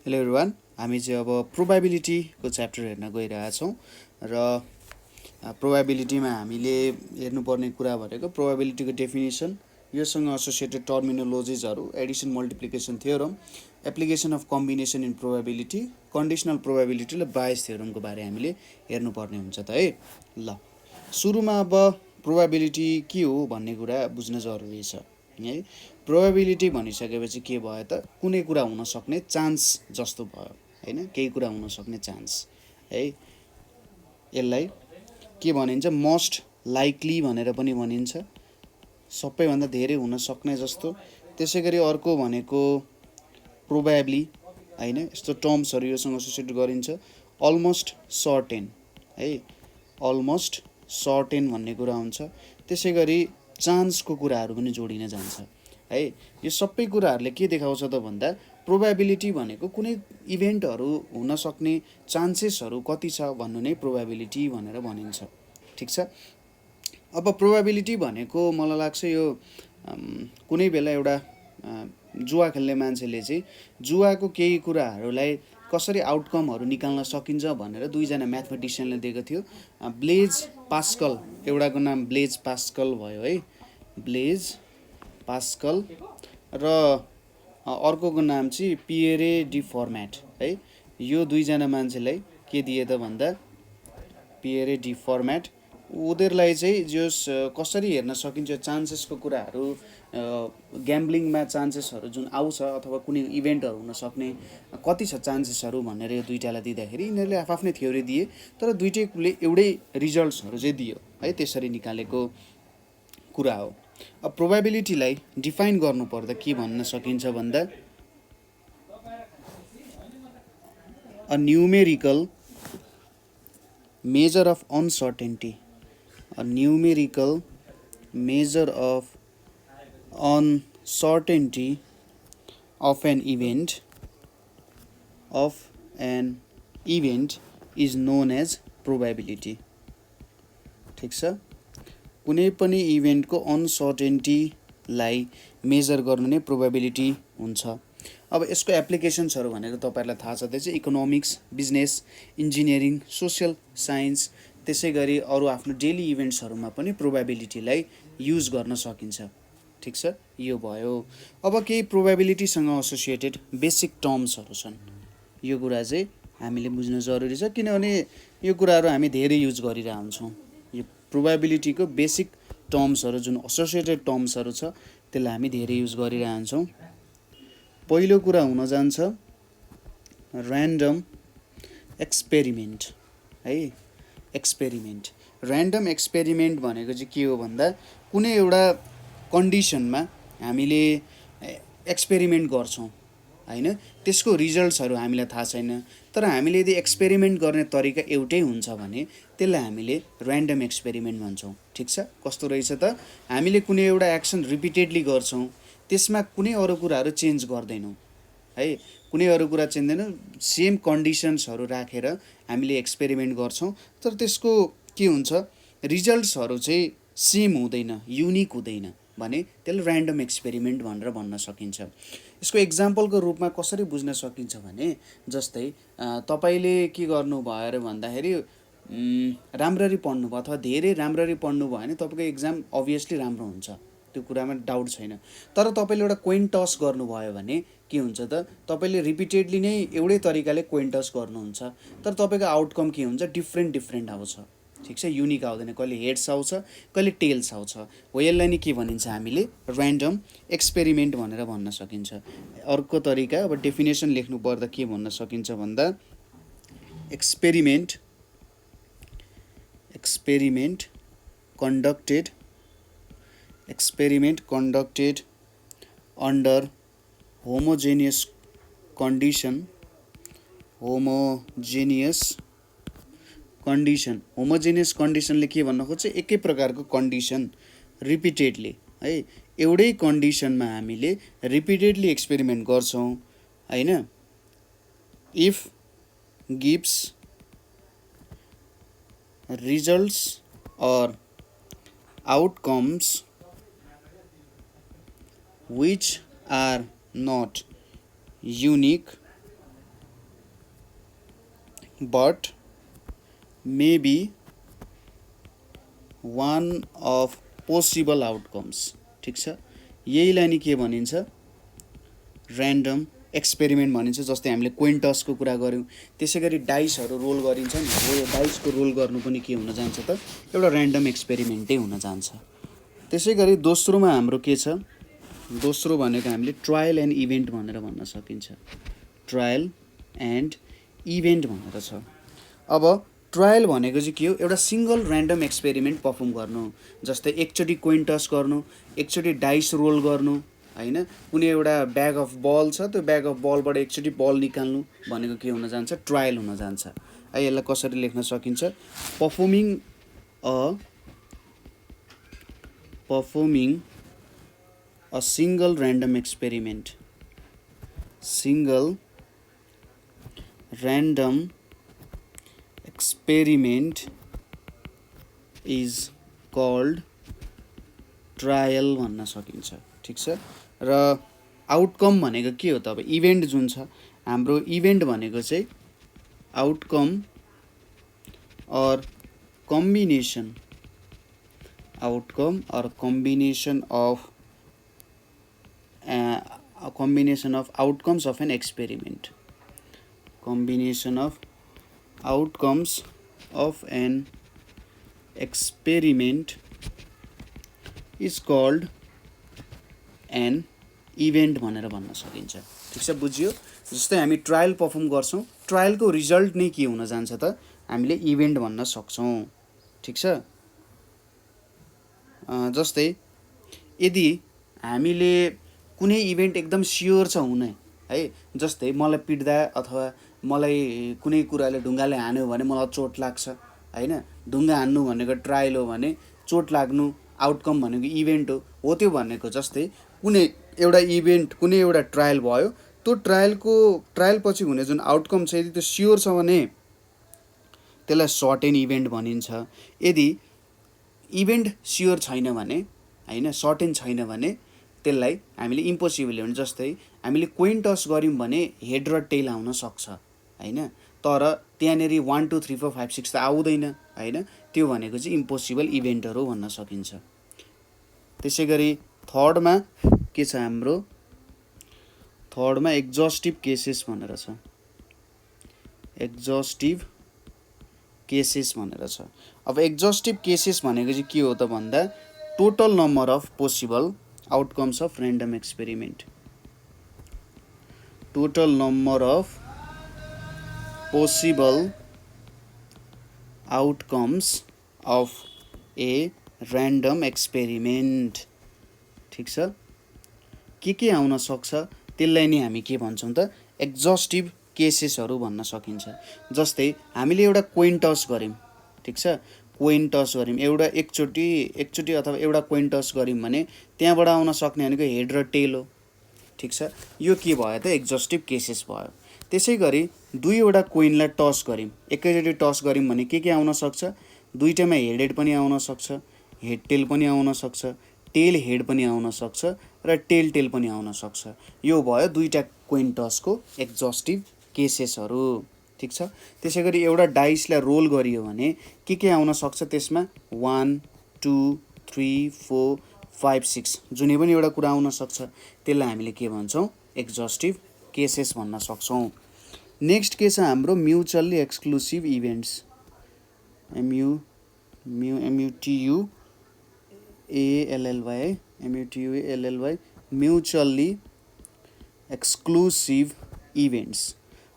Hello everyone, हामी चाहिँ अब प्रोबेबिलिटीको च्याप्टर हेर्न गइरहेछौँ र प्रोबेबिलिटीमा हामीले हेर्नुपर्ने कुरा भनेको प्रोबेबिलिटीको डेफिनेसन, योसँग एसोसिएटेड टर्मिनोलोजिजहरू, addition multiplication theorem, application of combination in probability, conditional probability र बायस थियोरमको बारे हामीले हेर्नुपर्ने हुन्छ त है। ल सुरुमा अब प्रोबेबिलिटी के हो भन्ने कुरा बुझ्न जरुरी छ है। प्रोबेबिलिटी भनिसकेपछि के भयो त, कुनै कुरा हुन सक्ने चान्स जस्तो भयो हैन, केही कुरा हुन सक्ने चान्स है। यसलाई के भनिन्छ, मोस्ट लाइकली भनेर पनि भनिन्छ, सबैभन्दा धेरै हुन सक्ने जस्तो। त्यसैगरी अर्को भनेको प्रोबेबली हैन, यस्तो टर्म्सहरू योसँग एसोसिएट गरिन्छ। अलमोस्ट सर्टेन है, अलमोस्ट सर्टेन भन्ने कुरा हुन्छ। त्यसैगरी चान्सको कुराहरू पनि जोडिन जान्छ है। यो सबै कुराहरूले के देखाउँछ त भन्दा, प्रोबेबिलिटी भनेको कुनै इभेन्टहरू हुन सक्ने चान्सेसहरू कति छ भन्नु नै प्रोबेबिलिटी भनेर भनिन्छ। ठिक छ। अब प्रोबेबिलिटी भनेको मलाई लाग्छ यो कुनै बेला एउटा जुवा खेल्ने मान्छेले चाहिँ जुवाको केही कुराहरूलाई कसरी आउटकमहरू निकाल्न सकिन्छ भनेर दुईजना म्याथमेटिसियनले दिएको थियो। ब्लेज पास्कल, एउटाको नाम ब्लेज पास्कल भयो है, ब्लेज पास्कल, र अर्कोको नाम चाहिँ पिएरे डी फर्म्याट है। यो दुईजना मान्छेलाई के दिए त भन्दा, पिएरे डी फर्म्याट, उनीहरूलाई चाहिँ जस कसरी हेर्न सकिन्छ चान्सेसको कुराहरू, ग्याम्बलिङमा चान्सेसहरू जुन आउँछ अथवा कुनै इभेन्टहरू हुन सक्ने कति छ चान्सेसहरू भनेर यो दुईटालाई दिँदाखेरि यिनीहरूले आफ्नै थ्योरी दिए, तर दुईटैले एउटै रिजल्ट्सहरू चाहिँ दियो है। त्यसरी निकालेको कुरा हो। अब प्रोबेबिलिटीलाई डिफाइन गर्नुपर्दा के भन्न सकिन्छ भन्दा, a numerical measure of uncertainty, a numerical measure of uncertainty of an event is known as probability. ठिक छ। कुनै पनि इभेन्टको अनसर्टेन्टीलाई मेजर गर्नु नै प्रोबेबिलिटी हुन्छ। अब यसको एप्लिकेसन्सहरू भनेको तपाईँहरूलाई थाहा छ, त्यो चाहिँ economics, business, engineering, social science, त्यसै गरी अरू आफ्नो डेली इभेन्ट्सहरूमा पनि प्रोबेबिलिटीलाई युज गर्न सकिन्छ। ठिक छ, यो भयो। अब केही प्रोबेबिलिटीसँग एसोसिएटेड बेसिक टर्म्सहरू छन्, यो कुरा चाहिँ हामीले बुझ्न जरुरी छ, किनभने यो कुराहरू हामी धेरै युज गरिरहेका हुन्छौँ। यो प्रोबेबिलिटीको बेसिक टर्म्सहरू जुन एसोसिएटेड टर्म्सहरू छ त्यसलाई हामी धेरै युज गरिरहेका हुन्छौँ। पहिलो कुरा हुन जान्छ ऱ्यान्डम एक्सपेरिमेन्ट है। एक्सपेरिमेन्ट, ऱ्यान्डम एक्सपेरिमेन्ट भनेको चाहिँ के हो भन्दा, कुनै एउटा कन्डिसनमा हामीले एक्सपेरिमेन्ट गर्छौँ हैन, त्यसको रिजल्ट्सहरू हामीलाई थाहा छैन, तर हामीले यदि एक्सपेरिमेन्ट गर्ने तरिका एउटै हुन्छ भने त्यसलाई हामीले ऱ्यान्डम एक्सपेरिमेन्ट भन्छौँ। ठिक छ। कस्तो रहेछ त, हामीले कुनै एउटा एक्सन रिपिटेडली गर्छौँ, त्यसमा कुनै अरू कुराहरू चेन्ज गर्दैनौँ है, कुनै अरू कुरा चेन्ज गर्दैनौँ, सेम कन्डिसन्सहरू राखेर हामीले एक्सपेरिमेन्ट गर्छौँ, तर त्यसको के हुन्छ, रिजल्ट्सहरू चाहिँ सेम हुँदैन, युनिक हुँदैन भने त्यसलाई ऱ्यान्डम एक्सपेरिमेन्ट भनेर भन्न सकिन्छ। यसको एक्जाम्पलको रूपमा कसरी बुझ्न सकिन्छ भने, जस्तै तपाईँले के गर्नुभयो अरे भन्दाखेरि राम्ररी पढ्नुभयो अथवा धेरै राम्ररी पढ्नुभयो भने तपाईँको एक्जाम अभियसली राम्रो हुन्छ, त्यो कुरामा डाउट छैन। तर तपाईँले एउटा कोइन टस गर्नुभयो भने के हुन्छ त, तपाईँले रिपिटेडली नै एउटै तरिकाले कोइन टस गर्नुहुन्छ, तर तपाईँको आउटकम के हुन्छ, डिफ्रेन्ट आउँछ। ठिक छ, युनिक आउँदैन, कहिले हेड्स आउँछ, कहिले टेल्स आउँछ। हो, यसलाई नै के भनिन्छ हामीले ऱ्यान्डम एक्सपेरिमेन्ट भनेर भन्न सकिन्छ। अर्को तरिका, अब डेफिनेसन लेख्नु पर्दा के भन्न सकिन्छ भन्दा, एक्सपेरिमेन्ट conducted under homogeneous conditionले के भन्न खोज्छ, एकै प्रकारको कन्डिसन रिपिटेडली है, एउटै कन्डिसनमा हामीले रिपिटेडली एक्सपेरिमेन्ट गर्छौँ हैन, if gives results or outcomes which are not unique but may be one of possible outcomes। ठिक छ, यहीलाई नि के भनिन्छ, ऱ्यान्डम एक्सपेरिमेन्ट भनिन्छ। जस्तै हामीले कोइन टसको कुरा गऱ्यौँ, त्यसै गरी डाइसहरू रोल गरिन्छ नि, हो यो डाइसको रोल गर्नु पनि के हुन जान्छ त, एउटा ऱ्यान्डम एक्सपेरिमेन्टै हुन जान्छ। त्यसै गरी दोस्रोमा हाम्रो के छ, दोस्रो भनेको हामीले ट्रायल एन्ड इभेन्ट भनेर भन्न सकिन्छ। ट्रायल एन्ड इभेन्ट भनेर छ। अब ट्रायल भनेको चाहिँ के हो, एउटा सिङ्गल ऱ्यान्डम एक्सपेरिमेन्ट पर्फर्म गर्नु। जस्तै एकचोटि कोइन टस गर्नु, एकचोटि डाइस रोल गर्नु, होइन, कुनै एउटा ब्याग अफ बल छ, त्यो ब्याग अफ बलबाट एकचोटि बल निकाल्नु भनेको के हुन जान्छ, ट्रायल हुन जान्छ। है, यसलाई कसरी लेख्न सकिन्छ, performing a single random experiment, single random experiment is called trial भन्न सकिन्छ। ठिक छ, र आउटकम भनेको के हो त, अब इभेन्ट जुन छ हाम्रो, इभेन्ट भनेको चाहिँ outcome or combination, outcome or combination of outcomes of an experiment, combination of outcomes of an experiment is called an event भनेर भन्न सकिन्छ। ठिक छ, बुझ्यो। जस्तै हामी ट्रायल पर्फर्म गर्छौँ, ट्रायलको रिजल्ट नै के हुन जान्छ त, हामीले इभेन्ट भन्न सक्छौँ। ठिक छ, जस्तै यदि हामीले कुनै इभेन्ट एकदम स्योर छ हुने, है, जस्तै मलाई पिट्दा अथवा मलाई कुनै कुराले ढुङ्गाले हान्यो भने मलाई चोट लाग्छ, होइन, ढुङ्गा हान्नु भनेको ट्रायल हो भने चोट लाग्नु आउटकम भनेको इभेन्ट हो त्यो भनेको। जस्तै कुनै एउटा इभेन्ट, कुनै एउटा ट्रायल भयो, त्यो ट्रायल पछि हुने जुन आउटकम छ, यदि त्यो स्योर छ भने त्यसलाई सर्टेन इभेन्ट भनिन्छ। यदि इभेन्ट स्योर छैन भने, होइन, सर्टेन छैन भने त्यसलाई हामीले इम्पोसिबल भन्छ। जस्तै हामीले कोइन टस गऱ्यौँ भने हेड र टेल आउन सक्छ, होइन, तर त्यहाँनिर 1 2 3 4 5 6 त आउँदैन, होइन, त्यो भनेको चाहिँ इम्पोसिबल इभेन्टहरू भन्न सकिन्छ। त्यसै गरी थर्डमा के छ हाम्रो, थर्डमा एक्जस्टिभ केसेस भनेर छ, एक्जस्टिभ केसेस भनेर छ। अब एक्जस्टिभ केसेस भनेको चाहिँ के हो त भन्दा, total number of possible outcomes of random experiment, total number of possible outcomes of a random experiment. ठिक छ, के आउन सक्छ त्यसलाई नै हामी के भन्छौँ त, एक्जस्टिभ केसेसहरू भन्न सकिन्छ। जस्तै हामीले एउटा कोइन टस गऱ्यौँ, ठिक छ, कोइन टस गऱ्यौँ एउटा एकचोटि अथवा एउटा कोइन टस गऱ्यौँ भने त्यहाँबाट आउन सक्ने भनेको हेड र टेल हो। ठिक छ, यो के भयो त, एक्जस्टिभ केसेस भयो। त्यसै गरी दुईवटा कोइनलाई टस गऱ्यौँ, एकैचोटि टस गऱ्यौँ भने के आउन सक्छ, दुईटैमा हेड पनि आउन सक्छ, हेड टेल पनि आउन सक्छ, टेल हेड पनि आउन सक्छ, र टेल पनि आउन सक्छ। यो भयो दुईवटा कोइन टसको एक्जस्टिभ केसेसहरू। ठिक छ, त्यसै गरी एउटा डाइसलाई रोल गरियो भने के आउन सक्छ त्यसमा, 1 2 3 4 5 6 जुनै पनि एउटा कुरा आउन सक्छ, त्यसलाई हामीले के भन्छौँ, एक्जस्टिभ केसेस भन्न सक्छौँ। नेक्स्ट के छ हाम्रो, mutually exclusive events, MUTUALLY, mutually exclusive events.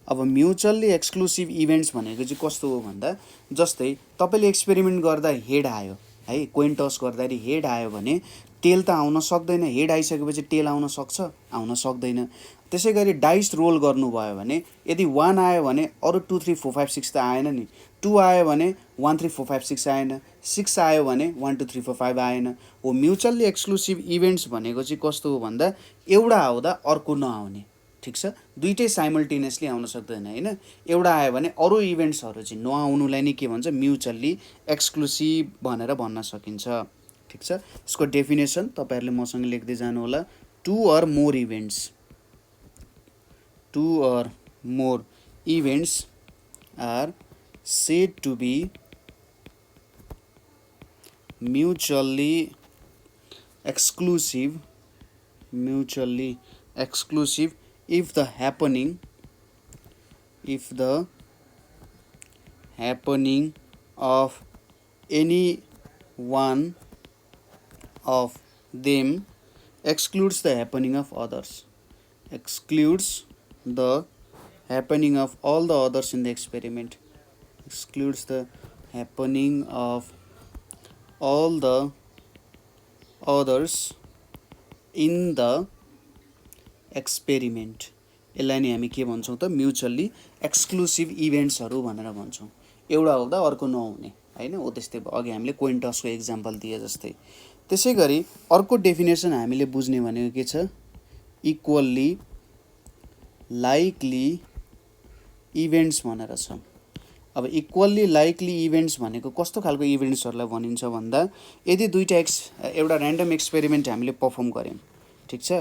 अब म्युचुअल्ली एक्सक्लुसिभ इभेन्ट्स भनेको चाहिँ कस्तो हो भन्दा, जस्तै तपाईँले एक्सपेरिमेन्ट गर्दा हेड आयो, है, कोइन टस गर्दाखेरि हेड आयो भने टेल त आउन सक्दैन, हेड आइसकेपछि टेल आउन सक्छ, आउन सक्दैन। त्यसै गरी डाइस रोल गर्नुभयो भने यदि 1 आयो भने अरू 2 3 4 5 6 त आएन नि, 2 आयो भने 1 3 4 5 6 आएन, 6 आयो भने 1 2 3 4 5 आएन। हो, म्युचुअल्ली एक्सक्लुसिभ इभेन्ट्स भनेको चाहिँ कस्तो हो भन्दा, एउटा आउँदा अर्को नआउने। ठिक छ, दुइटै साइमल्टेनियसली आउन सक्दैन, होइन, एउटा आयो भने अरू इभेन्ट्सहरू चाहिँ नआउनुलाई नै के भन्छ, म्युचुअल्ली एक्सक्लुसिभ भनेर भन्न सकिन्छ। ठिक छ, यसको डेफिनेसन तपाईँहरूले मसँग लेख्दै जानु होला, 2 or more events, 2 or more events are said to be mutually exclusive if the happening of any one of them excludes the happening of others, excludes the happening of all the others in the experiment, excludes the happening of all the others in the experiment. यसलाई नि हामी के भन्छौँ त mutually exclusive इभेन्ट्सहरू भनेर भन्छौँ। एउटा हुँदा अर्को नहुने हैन, हो त्यस्तै अघि हामीले कोइन टसको एक्जाम्पल दिए जस्तै। त्यसै गरी अर्को डेफिनेसन हामीले बुझ्ने भनेको के छ, इक्वल्ली लाइकली इभेन्ट्स भनेर छ। अब इक्वल्ली लाइकली इभेन्ट्स भनेको कस्तो खालको इभेन्ट्सहरूलाई भनिन्छ भन्दा, यदि एउटा ऱ्यान्डम एक्सपेरिमेन्ट हामीले पर्फर्म गऱ्यौँ, ठिक छ,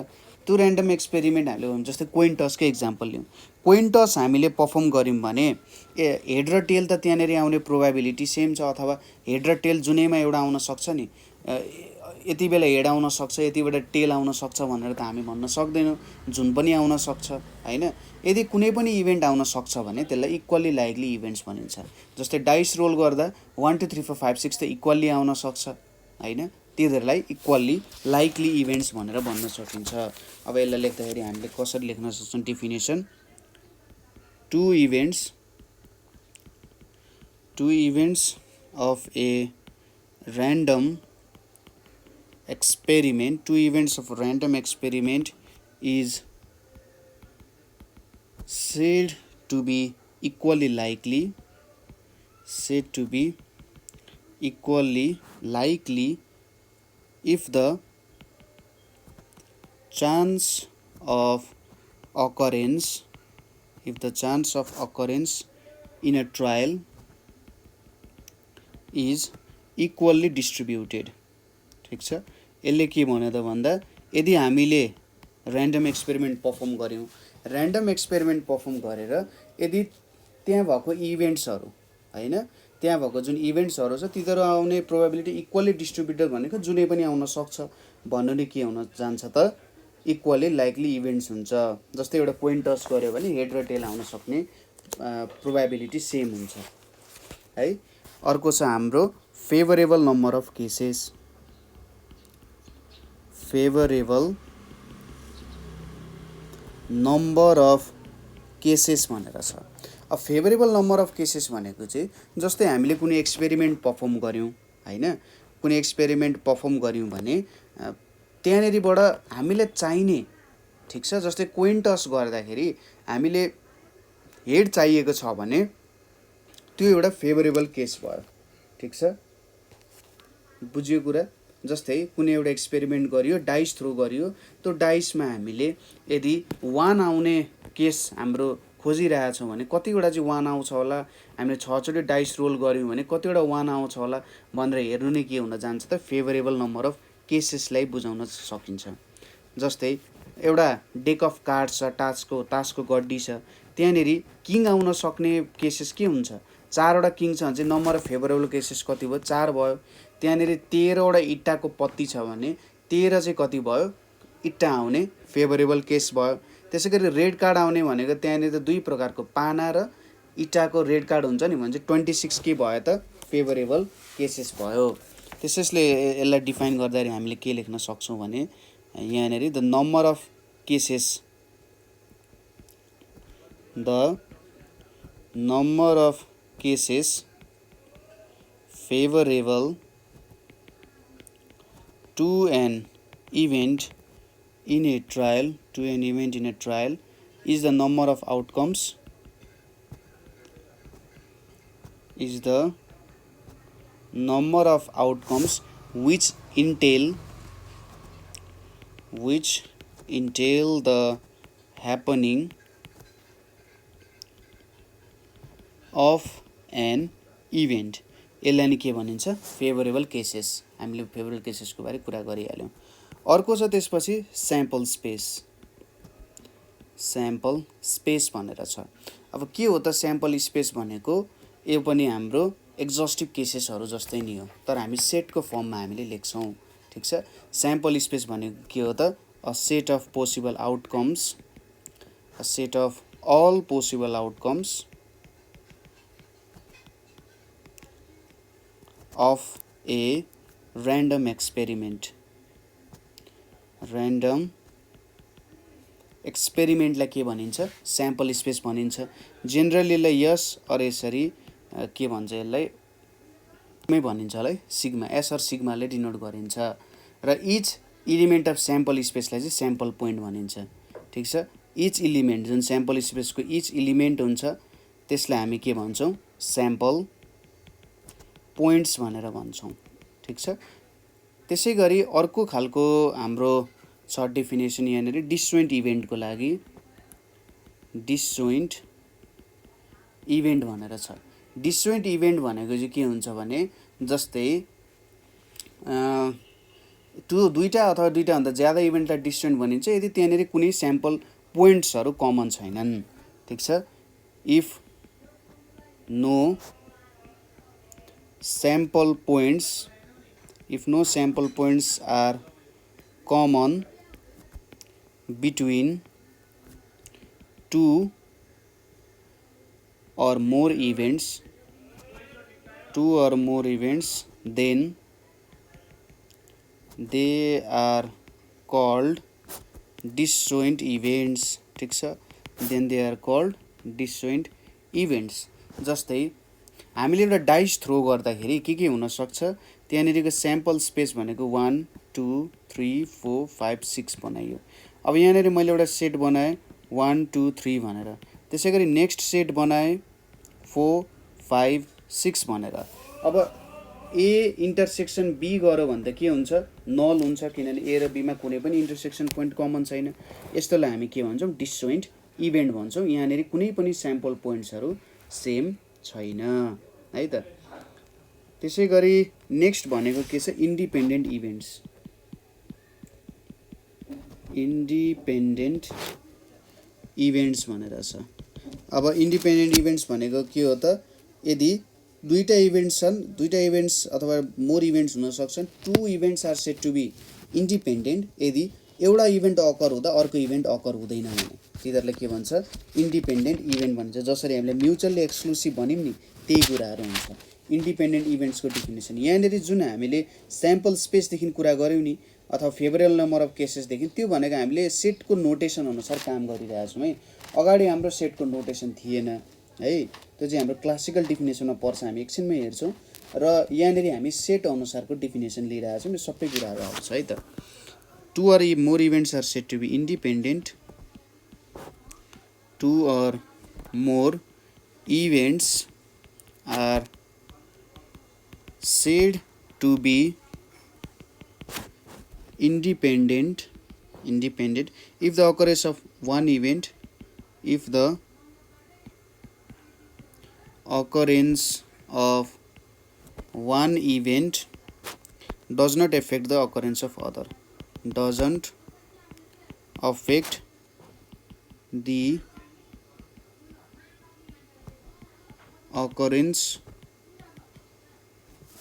त्यो ऱ्यान्डम एक्सपेरिमेन्ट हामीले जस्तै कोइन टसकै एक्जाम्पल लिउँ। कोइन टस हामीले पर्फर्म गऱ्यौँ भने हेड र टेल त त्यहाँनिर आउने प्रोभाबिलिटी सेम छ, अथवा हेड र टेल जुनैमा एउटा आउन सक्छ नि, यति बेला हेड आउन सक्छ, यति बेला टेल आउन सक्छ भनेर त हामी भन्न सक्दैनौँ, जुन पनि आउन सक्छ हैन। यदि कुनै पनि इभेन्ट आउन सक्छ भने त्यसलाई इक्वल्ली लाइकली इभेन्ट्स भनिन्छ। जस्तै डाइस रोल गर्दा 1 2 3 4 5 6 त इक्वल्ली आउन सक्छ हैन, तिनीहरूलाई इक्वल्ली लाइकली इभेन्ट्स भनेर भन्न सकिन्छ। अब यसलाई लेख्दाखेरि हामीले कसरी लेख्न सक्छौँ definition, two events of a random experiment, two events of random experiment is said to be equally likely if the chance of occurrence in a trial is equally distributed। ठिक छ, यसले के भन्यो त भन्दा, यदि हामीले ऱ्यान्डम एक्सपेरिमेन्ट पर्फर्म गऱ्यौँ, ऱ्यान्डम एक्सपेरिमेन्ट पर्फर्म गरेर यदि त्यहाँ भएको इभेन्ट्सहरू हैन, त्यहाँ भएको जुन इभेन्ट्सहरू छ तिनीहरू आउने प्रोभाबिलिटी इक्वल्ली डिस्ट्रिब्युटेड भनेको जुनै पनि आउन सक्छ भन्नु नै के हुन जान्छ त, इक्वल्ली लाइकली इभेन्ट्स हुन्छ। जस्तै एउटा कोइन टस गऱ्यो भने हेड र टेल आउन सक्ने प्रोभाबिलिटी सेम हुन्छ है। अर्को छ हाम्रो favourable number of cases, favourable number of cases भनेर छ। अब फेभरेबल नम्बर अफ केसेस भनेको चाहिँ जस्तै हामीले कुनै एक्सपेरिमेन्ट पर्फर्म गऱ्यौँ हैन, कुनै एक्सपेरिमेन्ट पर्फर्म गऱ्यौँ भने त्यहाँनिरबाट हामीलाई चाहिने, ठिक छ, जस्तै कोइन टस गर्दाखेरि हामीले हेड चाहिएको छ भने त्यो एउटा फेभरेबल केस भयो, ठिक छ, बुझ्यो कुरा। जस्तै कुनै एउटा एक्सपेरिमेन्ट गरियो, डाइस थ्रो गरियो, त्यो डाइसमा हामीले यदि 1 आउने केस हाम्रो खोजिरहेछौँ भने कतिवटा चाहिँ 1 आउँछ होला, हामीले 6 चोटि डाइस रोल गऱ्यौँ भने कतिवटा 1 आउँछ होला भनेर हेर्नु नै के हुन जान्छ त, फेभरेबल नम्बर अफ केसेसलाई बुझाउन सकिन्छ। जस्तै एउटा डेक अफ कार्ड छ, तासको गड्डी छ, त्यहाँनिर किङ आउन सक्ने केसेस के हुन्छ, 4वटा किङ छ भने चाहिँ नम्बर अफ फेभरेबल केसेस कति भयो, 4 भयो। त्यहाँनिर 13वटा इट्टाको पत्ती छ भने 13 चाहिँ कति भयो, इट्टा आउने फेभरेबल केस भयो। त्यसै गरी रेड कार्ड आउने भनेको त्यहाँनिर 2 प्रकारको पाना र इट्टाको रेड कार्ड हुन्छ नि भने चाहिँ 26 के भयो त, फेभरेबल केसेस भयो। त्यसैले यसलाई डिफाइन गर्दाखेरि हामीले के लेख्न सक्छौँ भने यहाँनिर the number of cases favorable to an event in a trial is the number of outcomes which entail the happening of an event. यसलाई नि के भनिन्छ, फेभरेबल केसेस। हामीले फेभरेबल केसेसको बारे कुरा गरिहाल्यौँ। अर्को छ त्यसपछि स्याम्पल स्पेस। स्याम्पल स्पेस भनेर छ। अब के हो त स्याम्पल स्पेस भनेको? यो पनि हाम्रो एक्जस्टिभ केसेसहरू जस्तै नै हो, तर हामी सेटको फर्ममा हामीले लेख्छौँ। ठिक छ। स्याम्पल स्पेस भनेको के हो त? A set of possible outcomes, a set of all possible outcomes of a random experiment. random एक्सपेरिमेन्टलाई के भनिन्छ? स्याम्पल स्पेस भनिन्छ। जेनरली यसलाई यस अर यसरी के भन्छ यसलाई मै भनिन्छ होला है, सिग्मा, एस अर सिग्माले डिनोट गरिन्छ। र इच इलिमेन्ट अफ स्याम्पल स्पेसलाई चाहिँ स्याम्पल पोइन्ट भनिन्छ। ठिक छ। इच इलिमेन्ट जुन स्याम्पल स्पेसको इच इलिमेन्ट हुन्छ त्यसलाई हामी के भन्छौँ? स्याम्पल पोइन्ट्स भनेर भन्छौँ। ठिक छ। त्यसै गरी अर्को खालको हाम्रो छ डेफिनेसन यहाँनिर डिसजोइन्ट इभेन्टको लागि। डिसजोइन्ट इभेन्ट भनेर छ। डिसजोइन्ट इभेन्ट भनेको चाहिँ के हुन्छ भने जस्तै दुईटा अथवा दुईटाभन्दा ज्यादा इभेन्टलाई डिसजोइन्ट भनिन्छ यदि त्यहाँनिर कुनै स्याम्पल पोइन्ट्सहरू कमन छैनन्। ठिक छ। If no sample points, if no sample points are common between two or more events, then they are called disjoint events. ठिक छ। then they are called disjoint events। जस्तै हामीले एउटा डाइस थ्रो गर्दाखेरि के हुन सक्छ? त्यहाँनिरको स्याम्पल स्पेस भनेको 1 2 3 4 5 6 बनाइयो। अब यहाँनिर मैले एउटा सेट बनाएँ 1 2 3 भनेर, त्यसै गरी नेक्स्ट सेट बनाएँ 4 5 6 भनेर। अब ए इन्टरसेक्सन बी गऱ्यो भने त के हुन्छ? नल हुन्छ, किनभने ए र बीमा कुनै पनि इन्टरसेक्सन पोइन्ट कमन छैन। यस्तोलाई हामी के भन्छौँ? डिसजोइन्ट इभेन्ट भन्छौँ। यहाँनिर कुनै पनि स्याम्पल पोइन्ट्सहरू सेम छैन है त। त्यसै गरी नेक्स्ट भनेको के छ? Independent events. इन्डिपेन्डेन्ट इभेन्ट्स भनेर छ। अब इन्डिपेन्डेन्ट इभेन्ट्स भनेको के हो त? यदि दुईटा इभेन्ट्स छन्, दुईटा इभेन्ट्स अथवा मोर इभेन्ट्स हुन सक्छन्, two events are said to be independent यदि एउटा इभेन्ट अकर हुँदा अर्को इभेन्ट अकर हुँदैन भने तिनीहरूलाई के भन्छ? इन्डिपेन्डेन्ट इभेन्ट भन्छ। जसरी हामीले म्युचुअल्ली एक्सक्लुसिभ भन्यौँ नि त्यही कुराहरू हुन्छ इन्डिपेन्डेन्ट इभेन्ट्सको डेफिनेसन। यहाँनिर जुन हामीले स्याम्पल स्पेसदेखि कुरा गऱ्यौँ नि अथवा फेभरेबल नम्बर अफ केसेसदेखि, त्यो भनेको हामीले सेटको नोटेसन अनुसार काम गरिरहेछौँ है। अगाडि हाम्रो सेटको नोटेसन थिएन है, त्यो चाहिँ हाम्रो क्लासिकल डेफिनेसनमा पर्छ, हामी एकछिनमै हेर्छौँ। र यहाँनिर हामी सेट अनुसारको डेफिनेसन लिइरहेछौँ, यो सबै कुराहरू आउँछ है त। Two or more events are said to be independent, two or more events are said to be independent if the occurrence of one event does not affect the occurrence of other, doesn't affect the occurrence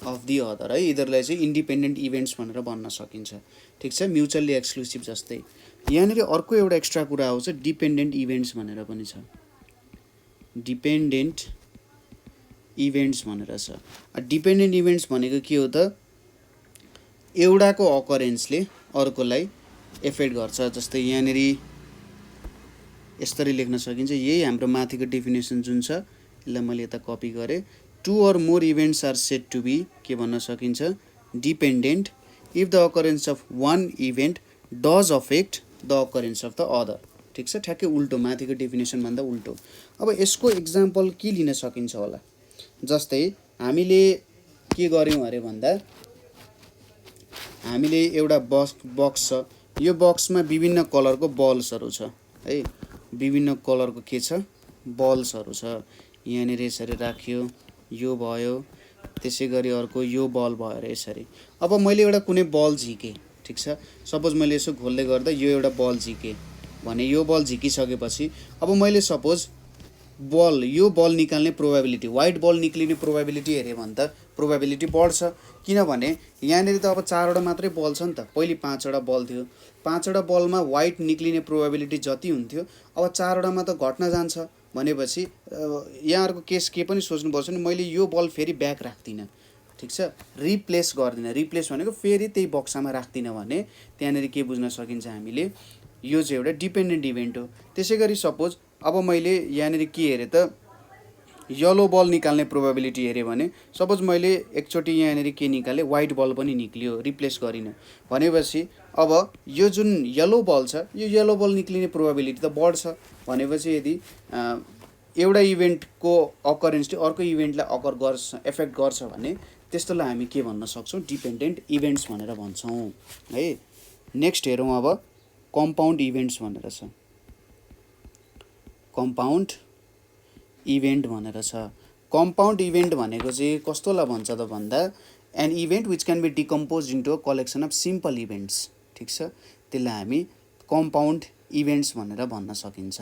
of the other है। यिनीहरूलाई चाहिँ independent events भनेर भन्न सकिन्छ। ठिक छ। म्युचुअल्ली exclusive जस्तै यहाँनिर अर्को एउटा एक्स्ट्रा कुरा आउँछ डिपेन्डेन्ट इभेन्ट्स भनेर पनि छ। डिपेन्डेन्ट इभेन्ट्स भनेर छ। डिपेन्डेन्ट इभेन्ट्स भनेको के हो त? एउटाको अकरेन्सले अर्कोलाई एफेक्ट गर्छ। जस्तै यहाँनिर यसरी लेख्न सकिन्छ, यही हाम्रो माथिको डेफिनेसन जुन छ यसलाई मैले यता कपी गरेँ। Two or more events are said to be के भन्न सकिन्छ? Dependent if the occurrence of one event does affect the occurrence of the other. ठिक छ। ठ्याक्कै उल्टो, माथिको डेफिनेसनभन्दा उल्टो। अब यसको इक्जाम्पल के लिन सकिन्छ होला? जस्तै हामीले के गर्यौँ अरे भन्दा हामीले एउटा बक्स छ, यो बक्समा विभिन्न कलरको बल्सहरू छ है, विभिन्न कलरको के छ? बल्सहरू छ। यहाँनिर यसरी राखियो, यो भयो, त्यसै गरी अर्को यो बल भयो र यसरी। अब मैले एउटा कुनै बल झिकेँ, ठिक छ। सपोज मैले यसो घोल्दै गर्दा यो एउटा बल झिकेँ भने यो बल झिकिसकेपछि अब मैले सपोज यो बल निकाल्ने प्रोबेबिलिटी, व्हाइट बल निक्लिने प्रोबेबिलिटी हेऱ्यो भने त प्रोबेबिलिटी बढ्छ, किनभने यहाँनिर त अब 4वटा मात्रै बल छ नि त, पहिले 5वटा बल थियो, 5वटा बलमा व्हाइट निक्लिने प्रोबेबिलिटी जति हुन्थ्यो अब 4वटामा त घट्न जान्छ। भनेपछि यहाँहरुको केस के पनि सोच्नुपर्छ नि, मैले यो बल फेरि ब्याक राख्दिनँ, ठिक छ, रिप्लेस गर्दिनँ। रिप्लेस भनेको फेरि त्यही बक्सामा राख्दिनँ भने त्यहाँनिर के बुझ्न सकिन्छ हामीले, यो चाहिँ एउटा डिपेन्डेन्ट इभेन्ट हो। त्यसैगरी सपोज अब मैले यहाँनिर के हेरेँ त, येलो बल निकाल्ने प्रोबेबिलिटी हेरेँ भने सपोज मैले एकचोटि यहाँनिर के निकालेँ, व्हाइट बल पनि निक्लियो, रिप्लेस गरिनँ भनेपछि अब यो जुन येलो बल छ यो येलो बल निक्लिने प्रोबेबिलिटी त बढ्छ। भनेपछि यदि एउटा इभेन्टको अकरेन्सले अर्को इभेन्टलाई अकर गर्छ, एफेक्ट गर्छ भने त्यस्तोलाई हामी के भन्न सक्छौँ, डिपेन्डेन्ट इभेन्ट्स भनेर भन्छौँ है। नेक्स्ट हेरौँ अब कम्पाउन्ड इभेन्ट्स भनेर छ, कम्पाउन्ड इभेन्ट भनेर छ। कम्पाउन्ड इभेन्ट भनेको चाहिँ कस्तोलाई भन्छ त भन्दा, an event which can be decompose into a collection of simple events, ठिक छ, त्यसलाई हामी कम्पाउन्ड इभेन्ट्स भनेर भन्न सकिन्छ।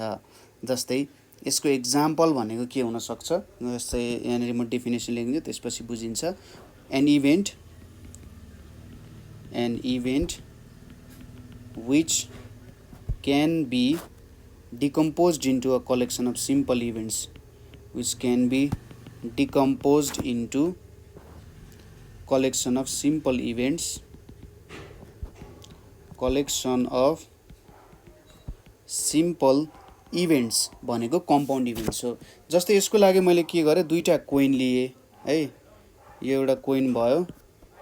जस्तै यसको एक्जाम्पल भनेको के हुन सक्छ, जस्तै यहाँनिर म डेफिनेसन लेख्छु त्यसपछि बुझिन्छ। An event which can be decomposed into a collection of simple events which can be decomposed into collection of simple events, collection of simple events भनेको कम्पाउन्ड इभेन्ट्स हो। जस्तै यसको लागि मैले के गरेँ, दुईटा कोइन लिए है, यो एउटा कोइन भयो,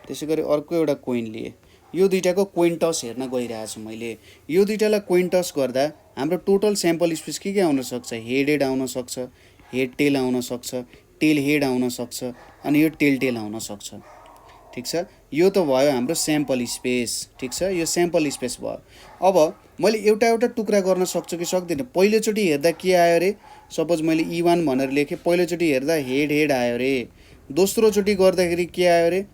त्यसैगरी अर्को एउटा कोइन लिए, यो दुईटाको कोइन टस हेर्न गइरहेको छु मैले। यो दुईटालाई कोइन टस गर्दा हाम्रो टोटल स्याम्पल स्पेस के आउन सक्छ, हेड आउन सक्छ, हेड टेल आउन सक्छ, टेल हेड आउन सक्छ, अनि यो टेल टेल आउन सक्छ, ठिक छ। यो त भयो हाम्रो स्याम्पल स्पेस, ठिक छ, यो स्याम्पल स्पेस भयो। अब मैले एउटा एउटा टुक्रा गर्न सक्छु कि सक्दिनँ। पहिलोचोटि हेर्दा के आयो रे, सपोज मैले E1 भनेर लेखेँ, पहिलोचोटि हेर्दा हेड आयो रे, दोस्रोचोटि गर्दाखेरि के आयो रे,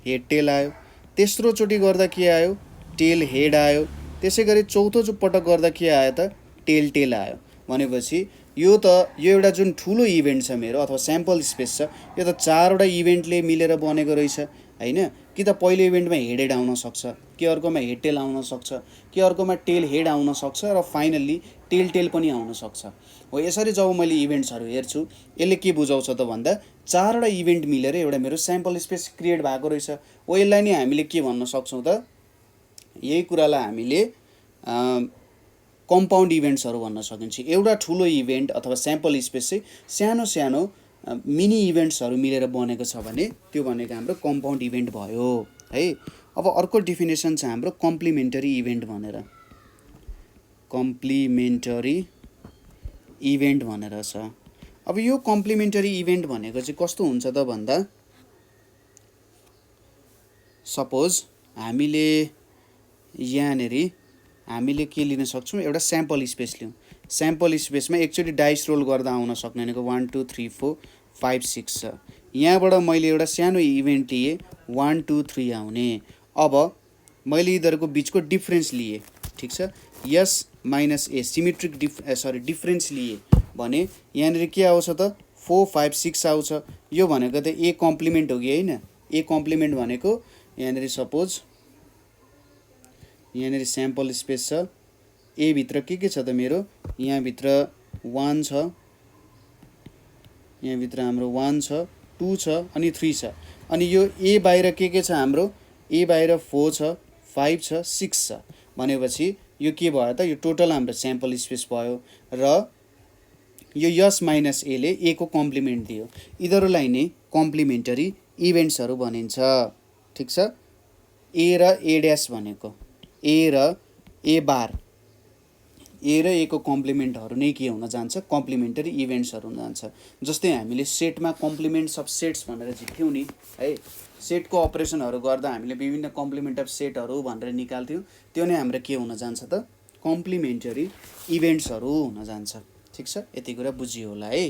हेड टेल आयो, तेस्रोचोटि गर्दा के आयो, टेल हेड आयो, त्यसैगरी चौथो पटक गर्दा के आयो त, टेल टेल आयो। भनेपछि यो एउटा जुन ठुलो इभेन्ट छ मेरो अथवा स्याम्पल स्पेस छ, यो त 4वटा इभेन्टले मिलेर बनेको रहेछ हैन। कि त पहिलो इभेन्टमा हेड आउन सक्छ, कि अर्कोमा हेड टेल आउन सक्छ, कि अर्कोमा टेल हेड आउन सक्छ, र फाइनल्ली टेल टेल पनि आउन सक्छ। हो यसरी जब मैले इभेन्ट्सहरू हेर्छु यसले के बुझाउँछ त भन्दा 4वटा इभेन्ट मिलेर एउटा मेरो स्याम्पल स्पेस क्रिएट भएको रहेछ। हो यसलाई नै हामीले के भन्न सक्छौँ त, यही कुरालाई हामीले कम्पाउन्ड इभेन्ट्सहरू भन्न सकिन्छ। एउटा ठुलो इभेन्ट अथवा स्याम्पल स्पेस चाहिँ सानो सानो मिनी इभेन्ट्सहरू मिलेर बनेको छ भने त्यो भनेको हाम्रो कम्पाउन्ड इभेन्ट भयो है। अब अर्को डेफिनेसन छ हाम्रो कम्प्लिमेन्टरी इभेन्ट भनेर, कम्प्लिमेन्टरी इभेन्ट भनेर छ। अब यो कम्प्लिमेन्टरी इभेन्ट भनेको चाहिँ कस्तो हुन्छ त भन्दा, सपोज हामीले के लिन सक्छौँ, एउटा स्याम्पल स्पेस लिउँ, स्याम्पल स्पेसमा एकचोटि डाइस रोल गर्दा आउन सक्ने भनेको 1 2 3 4 5 6 छ। यहाँबाट मैले एउटा सानो इभेन्ट लिएँ 1 2 3 आउने। अब मैले यिनीहरूको बिचको डिफ्रेन्स लिए, ठिक छ, यस माइनस ए सिमेट्रिक डिफ्रेन्स लिए भने यहाँनिर के आउँछ त 4 5 6 आउँछ। यो भनेको त ए कम्प्लिमेन्ट हो कि होइन। ए कम्प्लिमेन्ट भनेको यहाँनिर सपोज यहाँनिर स्याम्पल स्पेस छ, ए भित्र के छ त मेरो, यहाँभित्र 1 छ, यहाँभित्र हाम्रो 1 छ, 2 छ अनि 3 छ। अनि यो ए बाहिर के छ हाम्रो, ए बाहिर 4 छ, 5 छ, 6 छ। भनेपछि यो के भयो त, यो टोटल हाम्रो स्याम्पल स्पेस भयो र यो यस माइनस एले ए को कम्प्लिमेन्ट दियो। यिनीहरूलाई नै कम्प्लिमेन्टरी इभेन्ट्सहरू भनिन्छ, ठिक छ। ए र ए ड्यास भनेको, ए र ए बार, ए र ए को कम्प्लिमेन्टहरू नै के हुन जान्छ, कम्प्लिमेन्टरी इभेन्ट्सहरू हुन जान्छ। जस्तै हामीले सेटमा कम्प्लिमेन्ट्स अफ सेट्स भनेर झिक्थ्यौँ नि है, सेटको अपरेसनहरू गर्दा हामीले विभिन्न कम्प्लिमेन्ट अफ सेटहरू भनेर निकाल्थ्यौँ, त्यो नै हाम्रो के हुन जान्छ त, कम्प्लिमेन्टरी इभेन्ट्सहरू हुन जान्छ, ठिक छ। यति कुरा बुझियो होला है।